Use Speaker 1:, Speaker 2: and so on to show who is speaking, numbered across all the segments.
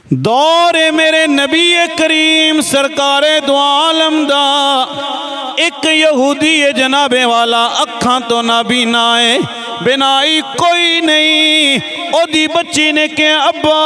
Speaker 1: दौरे मेरे नबी करीम सरकारे दो आलम दा एक यहूदी है जनाबे वाला, अखां तो ना बीना है, बिनाई कोई नहीं। ओदी बच्ची ने कहा अब्बा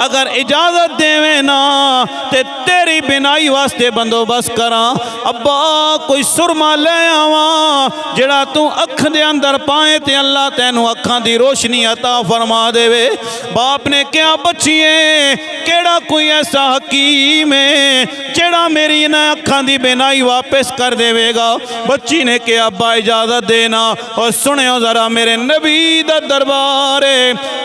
Speaker 1: अगर इजाजत देवे ना ते तेरी बिनाई वास्ते बंदोबस्त करा। अब्बा कोई सुरमा ले आवा जड़ा तू अख दे अंदर पाए ते अल्लाह तैनू अखां दी रोशनी अता फरमा देवे। बाप ने क्या बच्चिए केड़ा कोई ऐसा हकीम है जेड़ा मेरी इन्हें अखां दी बिनाई वापस कर देवेगा। बच्ची ने कहा अब्बा इजाजत देना। और सुनियो जरा मेरे नबी दा दरबार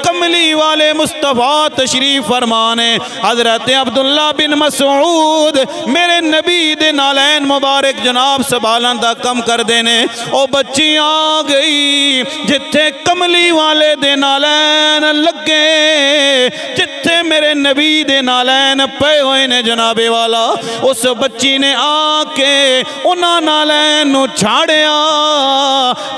Speaker 1: कमली वाले मुस्तफा तशरीफ फरमाने। हजरत अब्दुल्ला बिन मसूद मेरे नबी दे नालैन मुबारक जनाब संभालन दा कम कर देने। ओ बच्ची आ गई जिथे कमली वाले दे नालैन लगे, जिथे मेरे नबी दे नालैन पे हुए ने जनाबे वाला। उस बच्ची ने आके उन्हां नालैन नू छाड़िया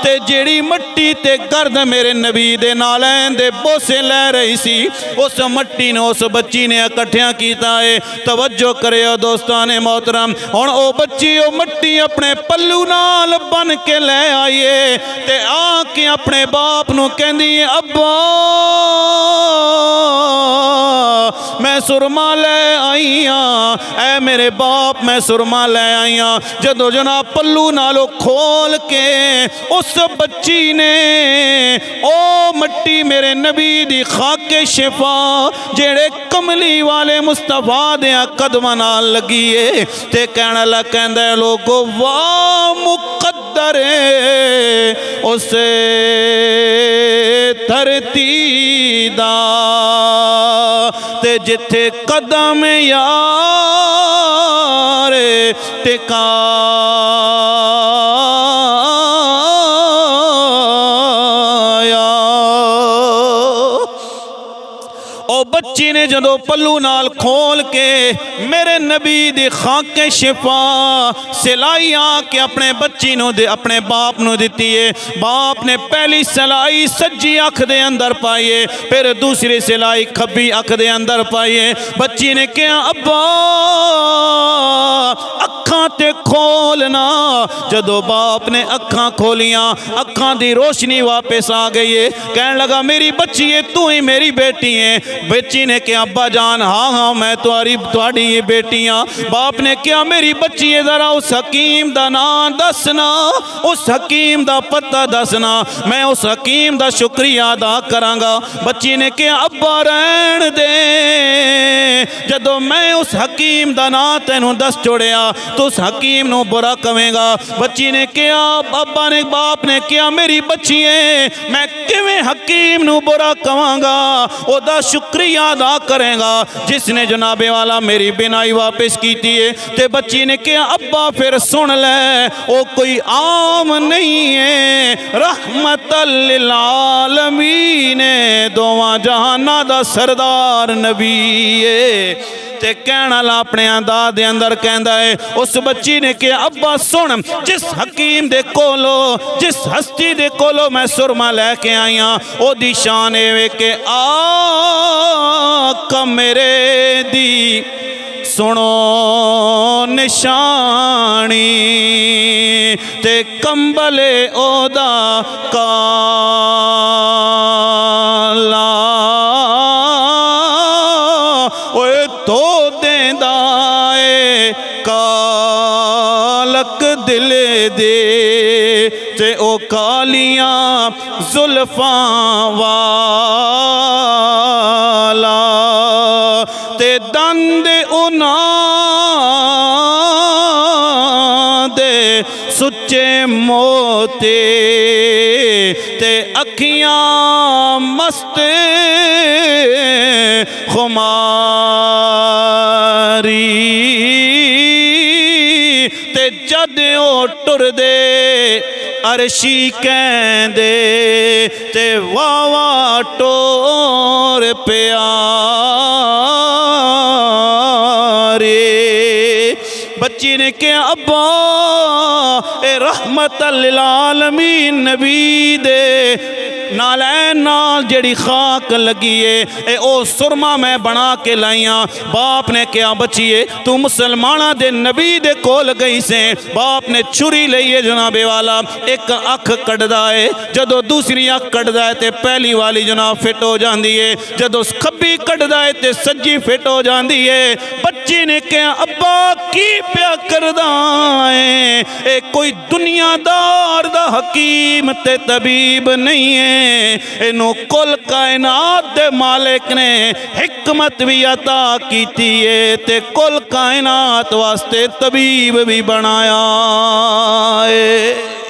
Speaker 1: ते जेड़ी मट्टी ते गर्द मेरे नबी दे नालैन दे बोसे लै रही सी उस मट्टी ने उस बच्ची ने इकट्ठिया किया है। तवज्जो करियो दोस्तां ने मोहतरम, हुण ओ बच्ची ओ मट्टी अपने पल्लू नाल बन के ले आईए ते आके अपने बाप नू कहंदी अब्बा मैं सुरमा ले आई हाँ, ऐ मेरे बाप मैं सुरमा ले आई हाँ। जदों जनाब पल्लू नालों खोल के उस बच्ची ने ओ मट्टी मेरे नबी दी खाके शिफा जेड़े कमली वाले मुस्तफा दे कदमां नाल लगी है ते कहने लग कहंदा लोगो वाह मुकद्दर उसे धरती दा ते जिथे कदम यार टिका। बच्ची ने जदों पल्लू नाल खोल के मेरे नबी दी खाके शिफा सिलाई आके अपने बच्ची नू दे अपने बाप नू दिती है। बाप ने पहली सिलाई सज्जी अख दे अंदर पाई है, फिर दूसरी सिलाई खब्बी अख दे अंदर पाई है। बच्ची ने कहा अब्बा अखां ते खोलना। जदों बाप ने अखां खोलियां अखां दी रोशनी वापस आ गई है। कहने लगा मेरी बच्ची है तू ही मेरी बेटी है। बच्ची ने कहा अब्बा जान हाँ हाँ मैं तुहाडी ये बेटी हाँ। बाप ने कहा मेरी बच्ची है जरा उस हकीम दा नाम दसना, उस हकीम दा पता दसना, मैं उस हकीम दा शुक्रिया अदा करांगा। बच्ची ने कहा अब्बा रहन दे, जदों मैं उस हकीम दा नाम तैनू दस छोड़िया तो उस हकीम नू बुरा कवेगा। बच्ची ने कहा अब्बा ने बाप ने कहा मेरी बच्ची है मैं किवें हकीम नू बुरा कवांगा, ओदा शुक्रिया अदा करेगा जिसने जनाबे वाला मेरी बिनाई वापस की है। ते बच्ची ने कहा अब्बा फिर सुन ले ओ कोई आम नहीं है, रहमतल लिल आलमीन दोवां जहाना दा सरदार नबी है। ते कहना ला अपने अंदाज दे अंदर कहंदा है। उस बच्ची ने कहा अब्बा सुन जिस हकीम दे कोलो जिस हस्ती दे कोलो मैं सुरमा लैके आई हाँ ओदी शान है के आका मेरे दी सुनो निशानी ते कंबले ओदा काला ओए तो देंदा ए कालक दिल दे ते ओ कालियां जुल्फां वाला ते दंद उन्हां दे सुच्चे मोते ते अखियां मस्त खुमारी ते जद ओ टुर दे अरशी कहंदे ते वावा टोर प्यारे। बच्ची ने कहा अब्बा ए रहमतल लिल आलमीन नबी दे नालैन नाल जेड़ी खाक लगी है ए ओ सुरमा मैं बना के लाइया। बाप ने कहा बच्चिए तू मुसलमाना दे नबी दे कोल गई से। बाप ने छुरी लईए जनाबे वाला, एक अख कटदा है, जदों दूसरी अख कटदा है ते पहली वाली जनाब फिट हो जाती है, जदों खब्बी कटदा है ते सज्जी फिट हो जाती है। बच्ची ने कहा अब्बा की प्या करदा है, ए कोई दुनियादार दा हकीम ते तबीब नहीं है, इनू कुल कायनात दे मालिक ने हिकमत भी अता कीती है ते कुल कायनात वास्ते तबीब भी बनाया है।